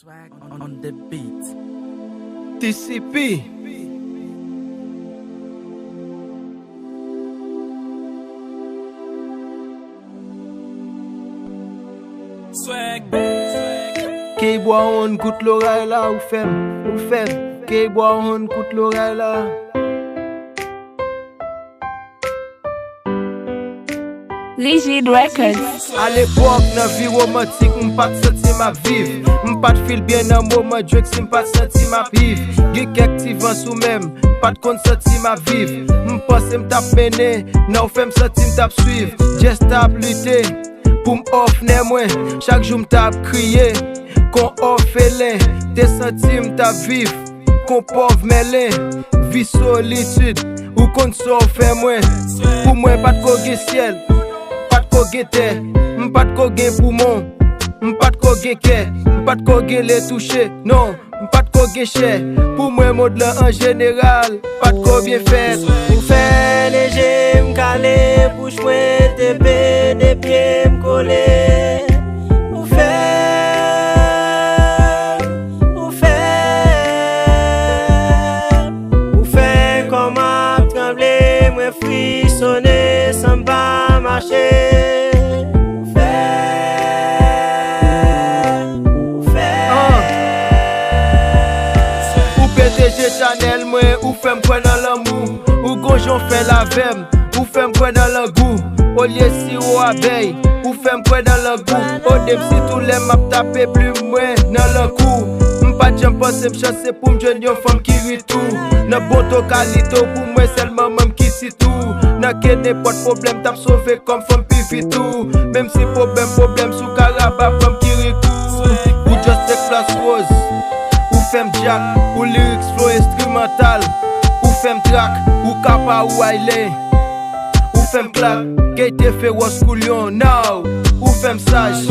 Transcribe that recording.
Swag on the beat. TCP. Swag. Key bois on goûte l'oreille là, ou fem. Key bois on goûte l'oreille là. Rigid Records. À l'époque, dans vie romantique, m'pas senti ma vive. M'pas feel bien dans moment Drake si m'pas senti ma vive. Geek active en sous même, pas de compte senti ma vive. M'pense m'tap mené, non femme senti m'tap suivre. Just tap lutter, pour m'off né moi. Chaque jour m'tap crier, qu'on off félin. T'es senti m'tap vivre, qu'on pauvre mêlé. Vie solitude, ou qu'on s'en fait moi. Pour moi pas de coguer ciel. M'pas de kogué poumon, m'pas de kogué kè, m'pas de kogué les toucher, non, m'pas de kogué cher. Pour moi mode là en général, pas de ko bien fait. Ou fè léger m'calé, bouche mwen tepe, des pieds m'coller. Ou fè comme a tremblé, mwen frissonner sans m'pas marcher. PDG Chanel moi, ou fèm kwen dans l'amour, ou gonjon fait la vem, ou fèm kwen dans le goût, au lieu sirop abeille, ou fèm kwen dans le goût, au dem si tous les map tapé plus moins dans le cou. M'pas j'aime penser m'chasser pour m'joindre yon femme qui rit tout, nan bon to qualité pour moi seulement même qui si tout, nan ken pas de problème t'a sauvé comme femme pivi tout, même si problème sous caraba femme qui rit tout, ou just take place rose. Fem jack, ou lyrics flow instrumental, ou fem track, ou kapa ou aile, ou fem clap, kay te fe was coulion now, ou fem sage,